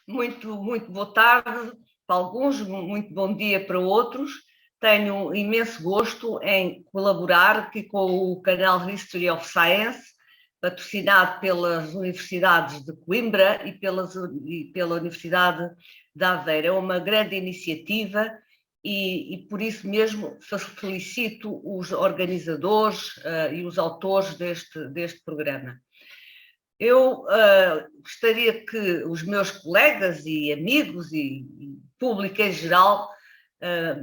Muito boa tarde para alguns, muito bom dia para outros. Tenho imenso gosto em colaborar aqui com o canal History of Science, patrocinado pelas universidades de Coimbra e pela Universidade de Aveiro. É uma grande iniciativa e por isso mesmo felicito os organizadores e os autores deste programa. Eu gostaria que os meus colegas e amigos e público em geral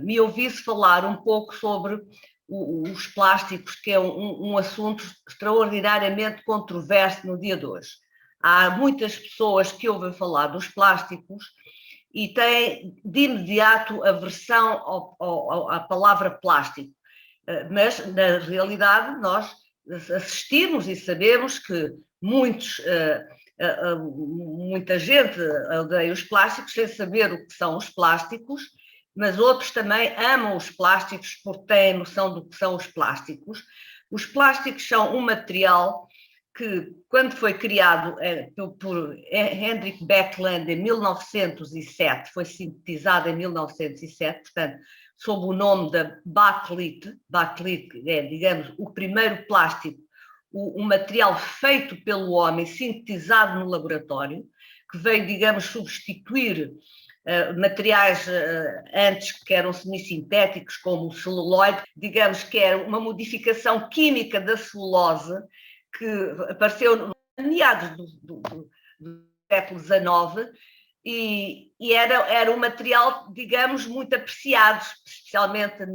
me ouvisse falar um pouco sobre os plásticos, que é um assunto extraordinariamente controverso no dia de hoje. Há muitas pessoas que ouvem falar dos plásticos e têm de imediato aversão à palavra plástico, mas na realidade nós assistimos e sabemos que muita gente odeia os plásticos sem saber o que são os plásticos, mas outros também amam os plásticos porque têm noção do que são os plásticos. Os plásticos são um material que, quando foi criado por Hendrik Beckland em 1907, foi sintetizado em 1907, portanto, sob o nome da bakelite. Bakelite é, digamos, o primeiro plástico, um material feito pelo homem, sintetizado no laboratório, que veio, digamos, substituir materiais antes que eram semissintéticos, como o celuloide, digamos que era uma modificação química da celulose que apareceu em meados do século XIX e era um material, digamos, muito apreciado, especialmente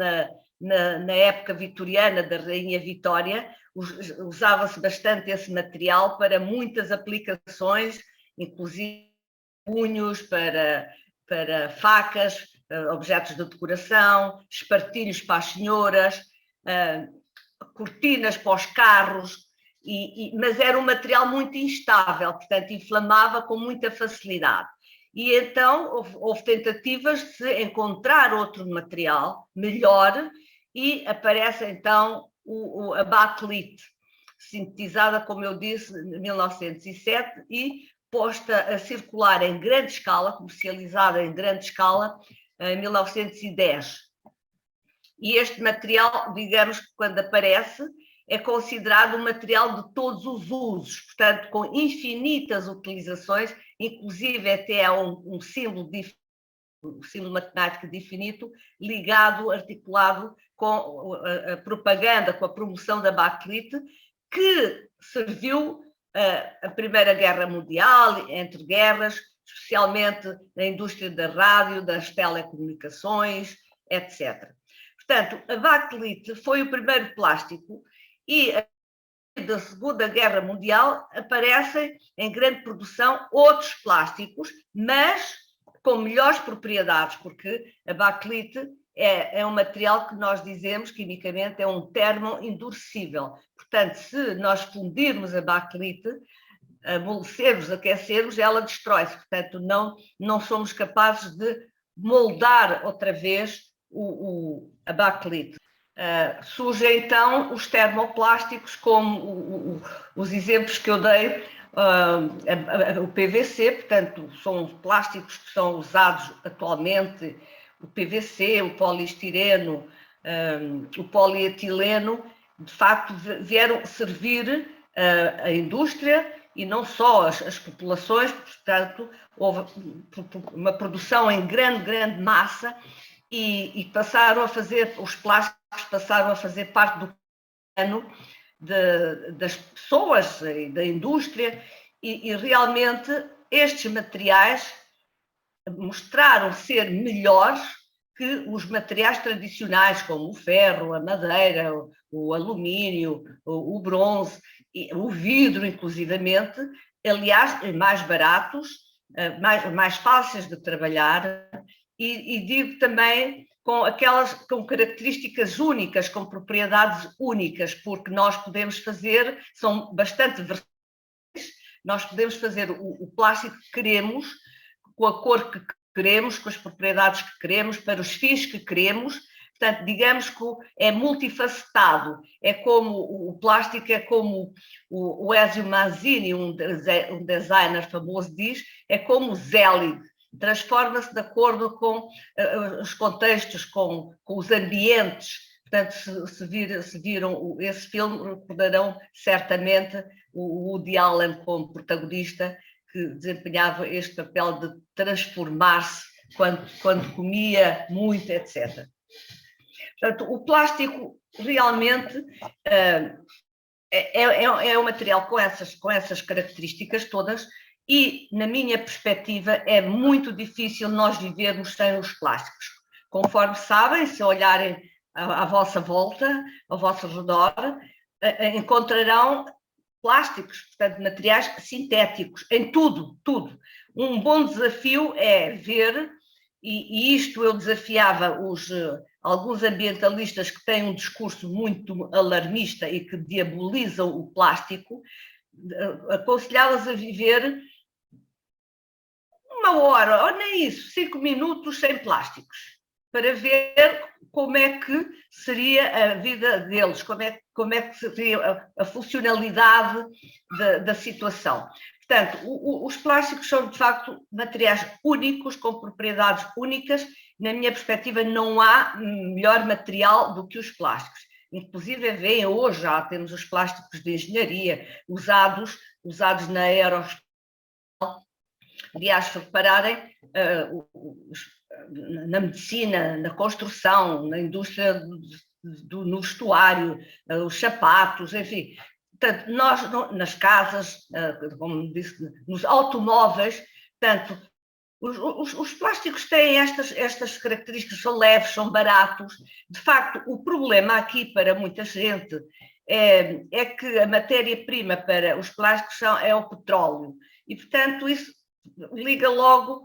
na época vitoriana da Rainha Vitória. Usava-se bastante esse material para muitas aplicações, inclusive punhos, para facas, objetos de decoração, espartilhos para as senhoras, cortinas para os carros, mas era um material muito instável, portanto inflamava com muita facilidade. E então houve tentativas de se encontrar outro material melhor e aparece então a bakelite, sintetizada, como eu disse, em 1907 e posta a circular em grande escala, comercializada em grande escala, em 1910. E este material, digamos que quando aparece, é considerado um material de todos os usos, portanto, com infinitas utilizações, inclusive até há um símbolo matemático de infinito ligado, articulado com a propaganda, com a promoção da bakelite, que serviu a Primeira Guerra Mundial, entre guerras, especialmente na indústria da rádio, das telecomunicações, etc. Portanto, a bakelite foi o primeiro plástico e da Segunda Guerra Mundial aparecem em grande produção outros plásticos, mas com melhores propriedades, porque a bakelite é um material que nós dizemos, quimicamente, é um termo-endurecível. Portanto, se nós fundirmos a bakelite, amolecermos, aquecermos, ela destrói-se. Portanto, não somos capazes de moldar outra vez a bakelite. Surgem então os termoplásticos, como os exemplos que eu dei, o PVC, portanto, são plásticos que são usados atualmente, o PVC, o poliestireno, o polietileno, de facto vieram servir a indústria e não só as populações, portanto, houve uma produção em grande massa e passaram a fazer, os plásticos passaram a fazer parte do plano das pessoas e da indústria e realmente estes materiais mostraram ser melhores que os materiais tradicionais, como o ferro, a madeira, o alumínio, o bronze, o vidro, inclusivamente, aliás, mais baratos, mais fáceis de trabalhar, e digo também com características únicas, com propriedades únicas, porque nós podemos fazer, são bastante versáteis, nós podemos fazer o plástico que queremos, com a cor que queremos, com as propriedades que queremos, para os fins que queremos, Portanto, digamos que é multifacetado. É como o plástico, é como o Ezio Manzini, um designer famoso, diz, é como o Zelig. Transforma-se de acordo com os contextos, com os ambientes. Portanto, se viram esse filme, recordarão certamente o Woody Allen como protagonista, que desempenhava este papel de transformar-se quando comia muito, etc. Portanto, o plástico realmente é um material com essas características todas e, na minha perspectiva, é muito difícil nós vivermos sem os plásticos. Conforme sabem, se olharem à vossa volta, ao vosso redor, encontrarão plásticos, portanto, materiais sintéticos, em tudo, tudo. Um bom desafio é ver, e isto eu desafiava alguns ambientalistas que têm um discurso muito alarmista e que diabolizam o plástico, aconselhá-las a viver 1 hora, ou nem isso, 5 minutos sem plásticos, para ver como é que seria a vida deles, como é que seria a funcionalidade da situação. Portanto, os plásticos são, de facto, materiais únicos, com propriedades únicas. Na minha perspectiva, não há melhor material do que os plásticos. Inclusive, veem hoje, já temos os plásticos de engenharia usados na aeroespacial. Aliás, se repararem, na medicina, na construção, na indústria no vestuário, os sapatos, enfim. Portanto, nós, nas casas, como disse, nos automóveis, portanto, os plásticos têm estas características, são leves, são baratos. De facto, o problema aqui para muita gente é que a matéria-prima para os plásticos é o petróleo. E, portanto, isso liga logo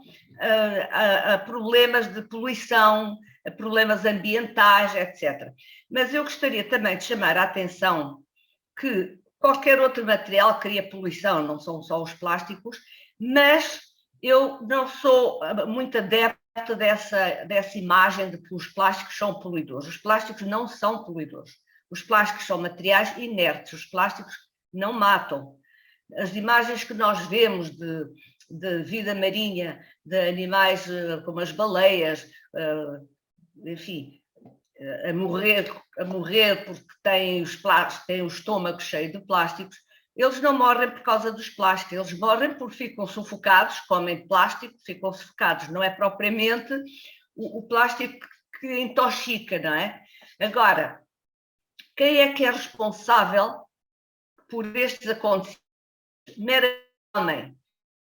a problemas de poluição, a problemas ambientais, etc. Mas eu gostaria também de chamar a atenção que qualquer outro material cria poluição, não são só os plásticos, mas eu não sou muito adepta dessa imagem de que os plásticos são poluidores. Os plásticos não são poluidores. Os plásticos são materiais inertes, os plásticos não matam. As imagens que nós vemos de vida marinha, de animais como as baleias, enfim, a morrer porque têm o estômago cheio de plásticos, eles não morrem por causa dos plásticos, eles morrem porque ficam sufocados, comem plástico, ficam sufocados. Não é propriamente o plástico que intoxica, não é? Agora, quem é que é responsável por estes acontecimentos? Meramente o homem,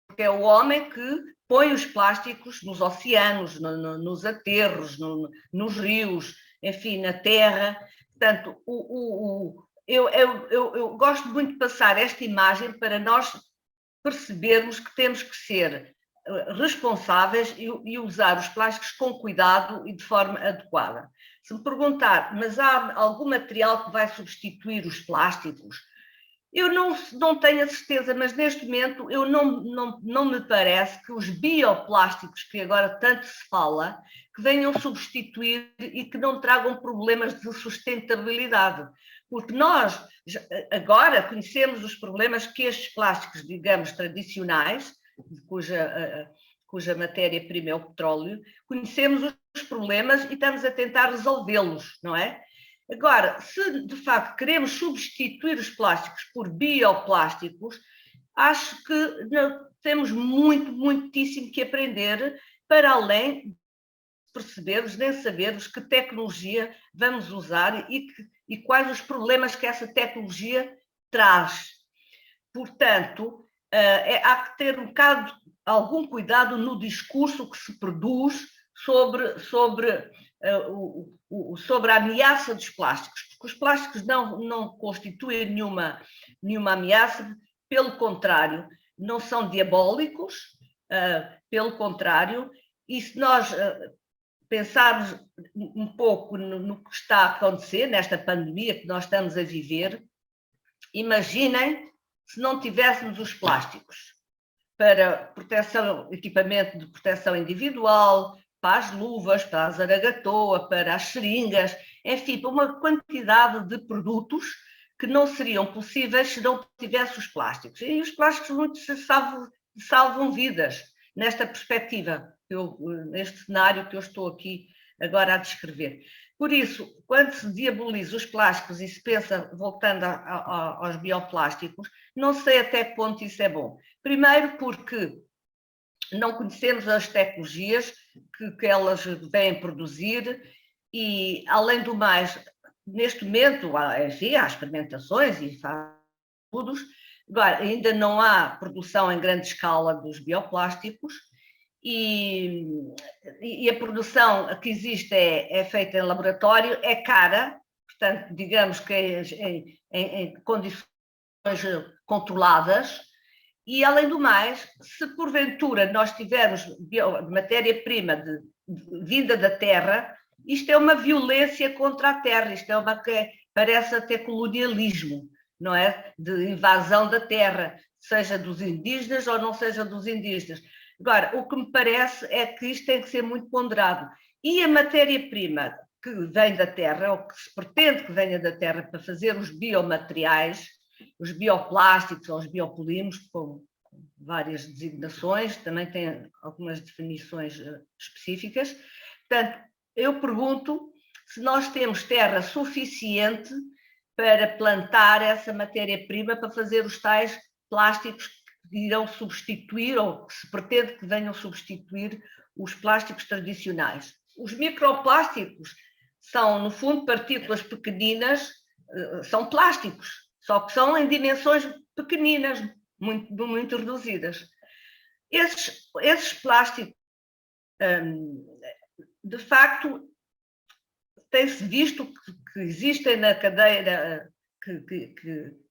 porque é o homem que põe os plásticos nos oceanos, nos aterros, nos rios, enfim, na terra. Portanto, eu gosto muito de passar esta imagem para nós percebermos que temos que ser responsáveis e usar os plásticos com cuidado e de forma adequada. Se me perguntar, mas há algum material que vai substituir os plásticos? Eu não tenho a certeza, mas neste momento não me parece que os bioplásticos, que agora tanto se fala, que venham substituir e que não tragam problemas de sustentabilidade. Porque nós agora conhecemos os problemas que estes plásticos, digamos, tradicionais, cuja matéria-prima é o petróleo, conhecemos os problemas e estamos a tentar resolvê-los, não é? Agora, se de facto queremos substituir os plásticos por bioplásticos, acho que temos muitíssimo que aprender para além de percebermos, nem sabermos que tecnologia vamos usar e quais os problemas que essa tecnologia traz. Portanto, há que ter algum cuidado no discurso que se produz sobre a ameaça dos plásticos, porque os plásticos não constituem nenhuma ameaça, pelo contrário, não são diabólicos, pelo contrário, e se nós pensarmos um pouco no que está a acontecer, nesta pandemia que nós estamos a viver, imaginem se não tivéssemos os plásticos para proteção, equipamento de proteção individual, para as luvas, para a zaragatoa, para as seringas, enfim, para uma quantidade de produtos que não seriam possíveis se não tivesse os plásticos. E os plásticos muitos salvam vidas nesta perspectiva, neste cenário que eu estou aqui agora a descrever. Por isso, quando se diaboliza os plásticos e se pensa, voltando aos bioplásticos, não sei até que ponto isso é bom. Primeiro porque não conhecemos as tecnologias que elas vêm produzir e, além do mais, neste momento, enfim, há experimentações e estudos, agora, ainda não há produção em grande escala dos bioplásticos e a produção que existe é feita em laboratório, é cara, portanto, digamos que em condições controladas. E, além do mais, se porventura nós tivermos matéria-prima vinda da terra, isto é uma violência contra a terra, isto é uma que parece até colonialismo, não é? De invasão da terra, seja dos indígenas ou não seja dos indígenas. Agora, o que me parece é que isto tem que ser muito ponderado. E a matéria-prima que vem da terra, ou que se pretende que venha da terra para fazer os biomateriais, os bioplásticos ou os biopolímeros, com várias designações, também tem algumas definições específicas. Portanto, eu pergunto se nós temos terra suficiente para plantar essa matéria-prima para fazer os tais plásticos que irão substituir, ou que se pretende que venham substituir, os plásticos tradicionais. Os microplásticos são, no fundo, partículas pequeninas, são plásticos, só que são em dimensões pequeninas, muito reduzidas. Esses plásticos, de facto, tem-se visto que existem na cadeia, que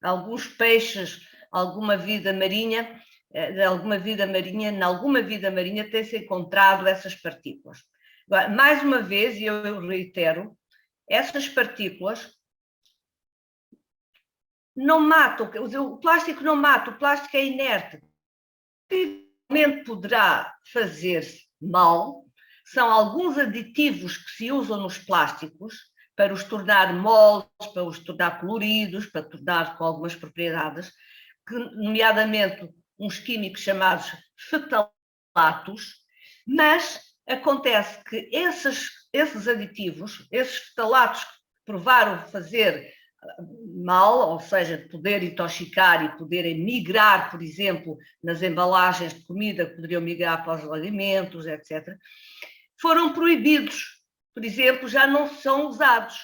alguns peixes, alguma vida marinha, em alguma vida marinha tem-se encontrado essas partículas. Agora, mais uma vez, e eu reitero, essas partículas não matam, o plástico não mata, o plástico é inerte. O que realmente poderá fazer mal são alguns aditivos que se usam nos plásticos para os tornar moles, para os tornar coloridos, para tornar com algumas propriedades, que, nomeadamente uns químicos chamados fetalatos, mas acontece que esses aditivos, esses fetalatos que provaram fazer mal, ou seja, de poder intoxicar e poderem migrar, por exemplo, nas embalagens de comida, que poderiam migrar para os alimentos, etc., foram proibidos. Por exemplo, já não são usados.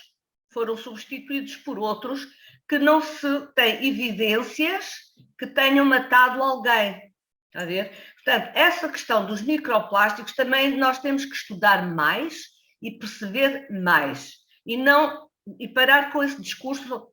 Foram substituídos por outros que não se tem evidências que tenham matado alguém. Está a ver? Portanto, essa questão dos microplásticos também nós temos que estudar mais e perceber mais. E parar com esse discurso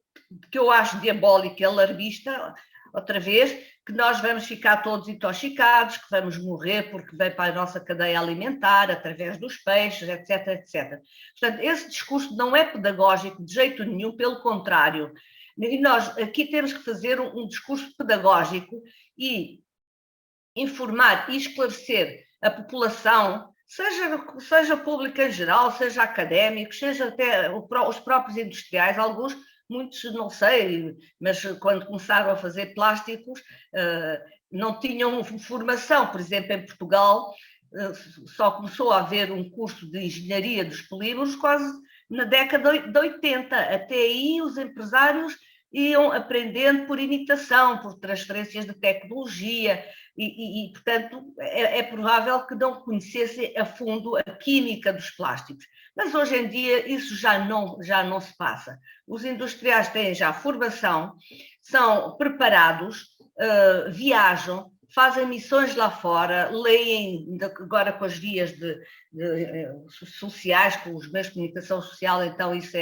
que eu acho diabólico e alarmista, outra vez, que nós vamos ficar todos intoxicados, que vamos morrer porque vem para a nossa cadeia alimentar, através dos peixes, etc, etc. Portanto, esse discurso não é pedagógico de jeito nenhum, pelo contrário. E nós aqui temos que fazer um discurso pedagógico e informar e esclarecer a população, seja pública em geral, seja académicos, seja até os próprios industriais, alguns, muitos não sei, mas quando começaram a fazer plásticos não tinham formação. Por exemplo, em Portugal só começou a haver um curso de engenharia dos polímeros quase na década de 80. Até aí os empresários iam aprendendo por imitação, por transferências de tecnologia portanto, é provável que não conhecessem a fundo a química dos plásticos. Mas hoje em dia isso já não se passa. Os industriais têm já formação, são preparados, viajam, fazem missões lá fora, leem agora com as vias sociais, com os meios de comunicação social, então isso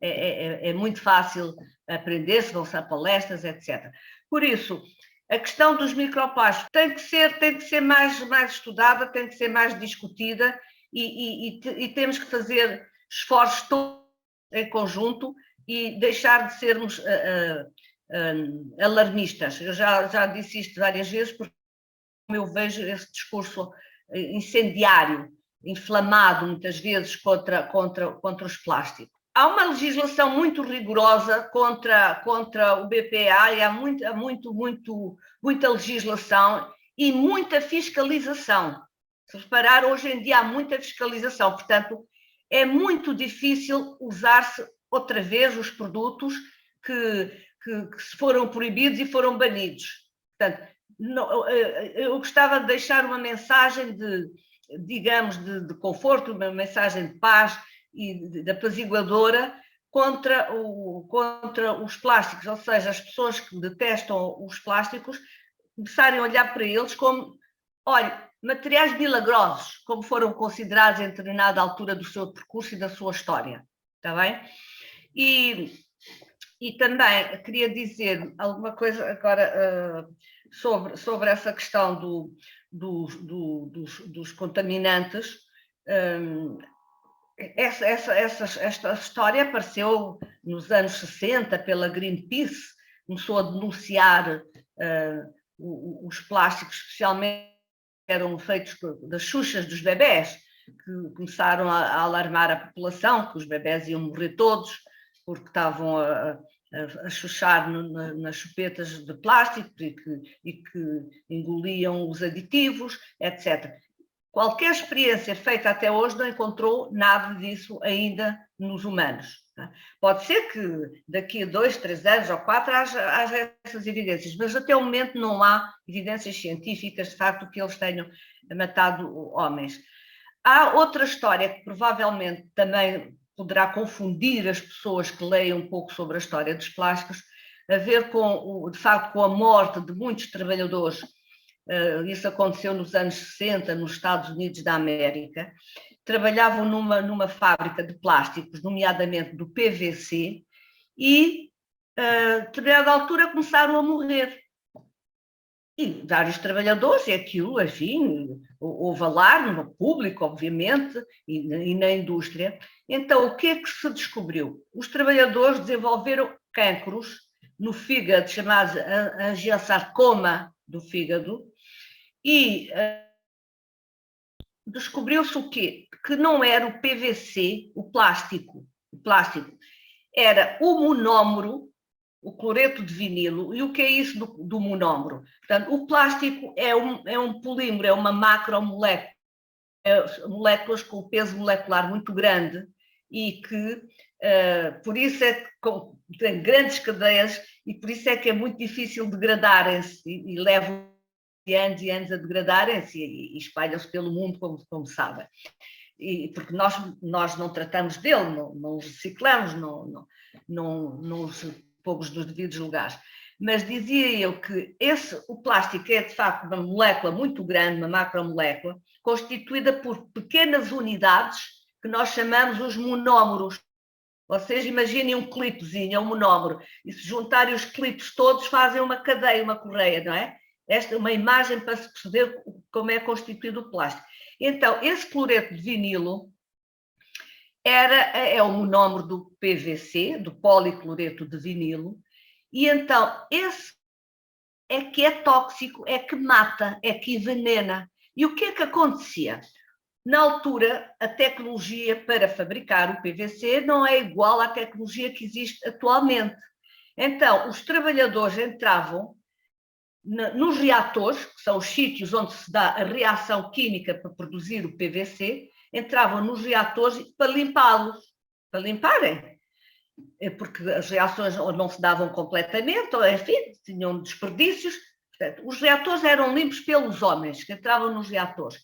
é muito fácil aprender-se, vão-se a palestras, etc. Por isso, a questão dos microplásticos tem que ser mais estudada, tem que ser mais discutida e temos que fazer esforços todos em conjunto e deixar de sermos alarmistas. Eu já disse isto várias vezes, porque eu vejo esse discurso incendiário inflamado muitas vezes contra os plásticos. Há uma legislação muito rigorosa contra o BPA e há muita legislação e muita fiscalização. Se reparar, hoje em dia há muita fiscalização, portanto, é muito difícil usar-se outra vez os produtos que foram proibidos e foram banidos. Portanto, eu gostava de deixar uma mensagem de conforto, uma mensagem de paz e de apaziguadora contra os plásticos, ou seja, as pessoas que detestam os plásticos começarem a olhar para eles como, olha, materiais milagrosos, como foram considerados em determinada altura do seu percurso e da sua história, está bem? E também queria dizer alguma coisa agora sobre essa questão dos contaminantes. Esta história apareceu nos anos 60 pela Greenpeace, começou a denunciar os plásticos, especialmente eram feitos das xuxas dos bebés, que começaram a alarmar a população, que os bebés iam morrer todos, porque estavam a chuchar nas chupetas de plástico e que engoliam os aditivos, etc. Qualquer experiência feita até hoje não encontrou nada disso ainda nos humanos. Pode ser que daqui a 2, 3 anos ou 4 haja essas evidências, mas até o momento não há evidências científicas de facto que eles tenham matado homens. Há outra história que provavelmente também poderá confundir as pessoas que leem um pouco sobre a história dos plásticos, a ver de facto com a morte de muitos trabalhadores. Isso aconteceu nos anos 60 nos Estados Unidos da América. Trabalhavam numa fábrica de plásticos, nomeadamente do PVC, e a determinada altura começaram a morrer. E vários trabalhadores, e aquilo, enfim, houve alarme no público, obviamente, e na indústria. Então, o que é que se descobriu? Os trabalhadores desenvolveram cancros no fígado, chamados angiosarcoma do fígado, e descobriu-se o quê? Que não era o PVC, o plástico era o monómero, o cloreto de vinilo. E o que é isso do monómero? Portanto, o plástico é um polímero, é uma macromolécula, moléculas com peso molecular muito grande e que, por isso é que tem grandes cadeias e por isso é que é muito difícil degradarem-se e levam anos e anos a degradarem-se e espalham-se pelo mundo, como sabem. Porque nós não tratamos dele, não os reciclamos, não os pomos nos devidos lugares. Mas dizia eu que o plástico é de facto uma molécula muito grande, uma macromolécula, constituída por pequenas unidades que nós chamamos os monómeros. Vocês imaginem um clipezinho, é um monómero, e se juntarem os clipes todos fazem uma cadeia, uma correia, não é? Esta é uma imagem para se perceber como é constituído o plástico. Então, esse cloreto de vinilo é o monómero do PVC, do policloreto de vinilo, e então esse é que é tóxico, é que mata, é que envenena. E o que é que acontecia? Na altura, a tecnologia para fabricar o PVC não é igual à tecnologia que existe atualmente. Então, os trabalhadores entravam nos reatores, que são os sítios onde se dá a reação química para produzir o PVC, entravam nos reatores para limpá-los, para limparem, porque as reações não se davam completamente, ou enfim, tinham desperdícios. Portanto, os reatores eram limpos pelos homens que entravam nos reatores.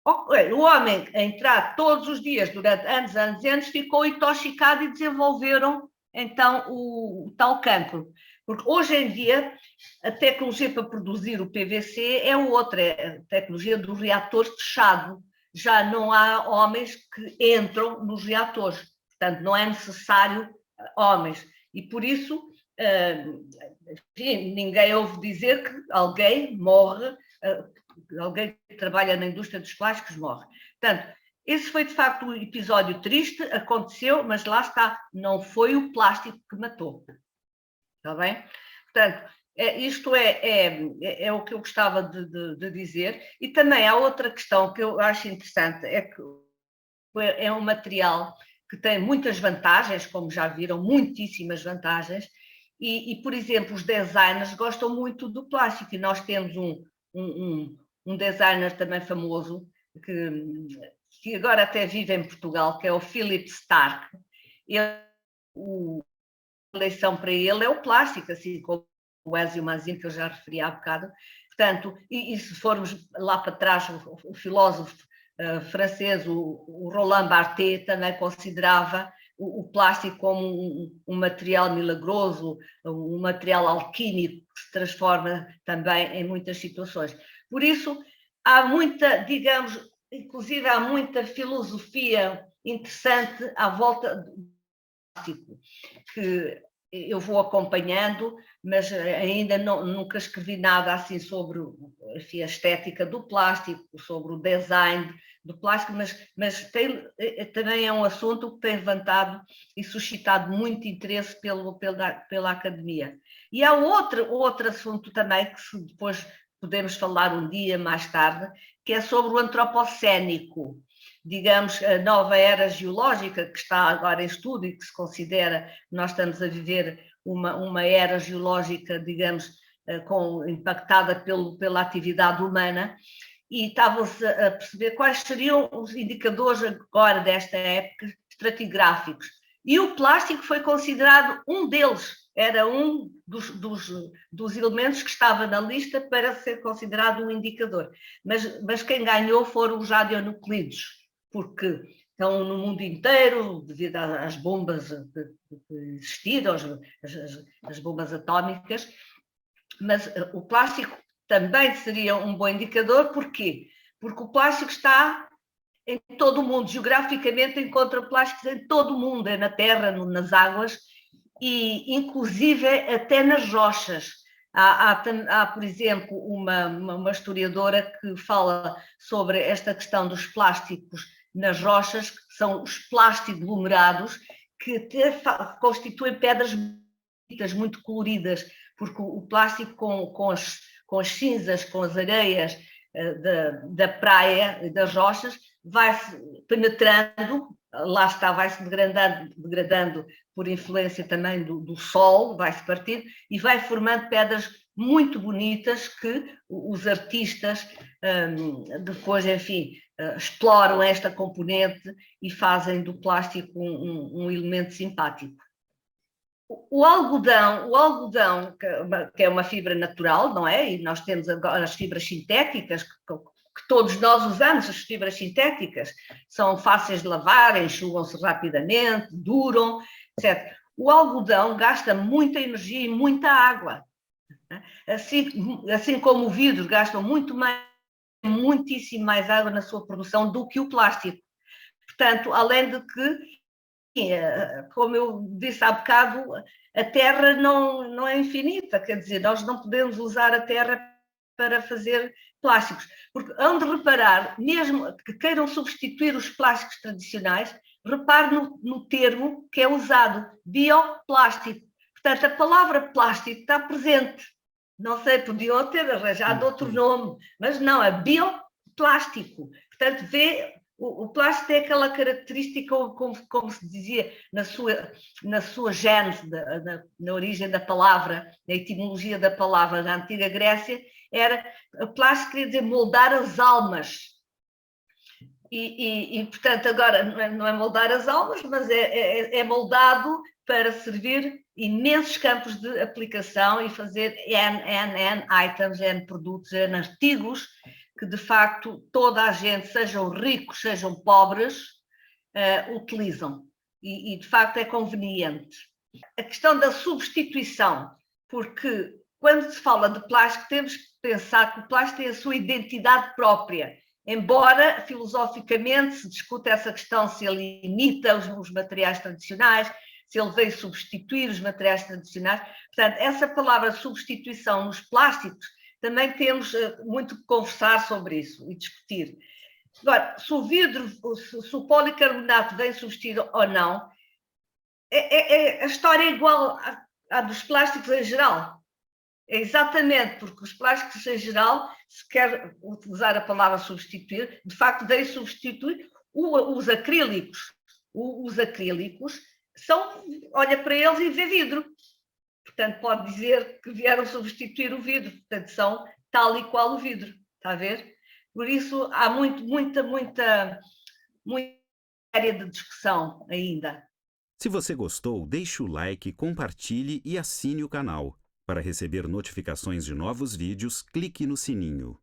O homem a entrar todos os dias durante anos, ficou intoxicado e desenvolveram então o tal cancro. Porque hoje em dia a tecnologia para produzir o PVC é outra, é a tecnologia do reator fechado. Já não há homens que entram nos reatores, portanto não é necessário homens. E por isso, enfim, ninguém ouve dizer que alguém morre, alguém que trabalha na indústria dos plásticos morre. Portanto, esse foi de facto um episódio triste, aconteceu, mas lá está, não foi o plástico que matou. Está bem? Portanto, Isto é o que eu gostava de dizer. E também há outra questão que eu acho interessante, é que é um material que tem muitas vantagens, como já viram, muitíssimas vantagens, por exemplo, os designers gostam muito do plástico, e nós temos um designer também famoso, que agora até vive em Portugal, que é o Philip Stark. A eleição para ele é o plástico, assim como o Ezio Manzini, que eu já referi há bocado. Portanto, e se formos lá para trás, o filósofo francês, o Roland Barthes, também considerava o plástico como um material milagroso, um material alquímico que se transforma também em muitas situações. Por isso, há muita, digamos, inclusive há muita filosofia interessante à volta do plástico, que eu vou acompanhando, mas ainda nunca escrevi nada assim sobre, enfim, a estética do plástico, sobre o design do plástico, mas também é um assunto que tem levantado e suscitado muito interesse pela academia. E há outro assunto também que depois podemos falar um dia mais tarde, que é sobre o antropocénico, digamos, a nova era geológica que está agora em estudo e que se considera que nós estamos a viver uma era geológica, digamos, impactada pela atividade humana, e estavam-se a perceber quais seriam os indicadores agora desta época estratigráficos. E o plástico foi considerado um deles, era um dos elementos que estava na lista para ser considerado um indicador. Mas quem ganhou foram os radionuclídeos, porque estão no mundo inteiro, devido às bombas que existiram, as bombas atómicas, mas o plástico também seria um bom indicador. Porquê? Porque o plástico está em todo o mundo, geograficamente encontra plásticos em todo o mundo, é na terra, nas águas, e inclusive até nas rochas. Há, por exemplo, uma historiadora que fala sobre esta questão dos plásticos nas rochas, que são os plastiglomerados, que constituem pedras muito coloridas, porque o plástico com as cinzas, com as areias da praia e das rochas, vai-se penetrando, lá está, vai-se degradando por influência também do sol, vai-se partindo e vai formando pedras muito bonitas que os artistas depois, enfim, exploram esta componente e fazem do plástico um elemento simpático. O algodão, que é uma fibra natural, não é? E nós temos agora as fibras sintéticas, que todos nós usamos, as fibras sintéticas, são fáceis de lavar, enxugam-se rapidamente, duram, etc. O algodão gasta muita energia e muita água. Assim como o vidro gasta muitíssimo mais água na sua produção do que o plástico. Portanto, além de que, como eu disse há bocado, a Terra não é infinita, quer dizer, nós não podemos usar a Terra para fazer plásticos, porque hão de reparar, mesmo que queiram substituir os plásticos tradicionais, repare no termo que é usado, bioplástico. Portanto, a palavra plástico está presente. Não sei, podiam ter arranjado outro nome, mas não, é bioplástico. Portanto, o plástico tem aquela característica, como se dizia, na sua gênese, na origem da palavra, na etimologia da palavra da antiga Grécia, plástico queria dizer moldar as almas. Portanto, agora não é moldar as almas, mas é moldado para servir imensos campos de aplicação e fazer N items, N produtos, N artigos, que de facto toda a gente, sejam ricos, sejam pobres, utilizam. E de facto é conveniente. A questão da substituição, porque quando se fala de plástico, temos que pensar que o plástico tem a sua identidade própria. Embora filosoficamente se discuta essa questão, se ele imita os materiais tradicionais, se ele veio substituir os materiais tradicionais. Portanto, essa palavra substituição nos plásticos, também temos muito que conversar sobre isso e discutir. Agora, se o vidro, se o policarbonato vem substituir ou não, a história é igual à dos plásticos em geral. Exatamente, porque os plásticos em geral, se quer utilizar a palavra substituir, de facto devem substituir os acrílicos. Os acrílicos são, olha para eles e vê vidro. Portanto, pode dizer que vieram substituir o vidro. Portanto, são tal e qual o vidro. Está a ver? Por isso, há muita área de discussão ainda. Se você gostou, deixe o like, compartilhe e assine o canal. Para receber notificações de novos vídeos, clique no sininho.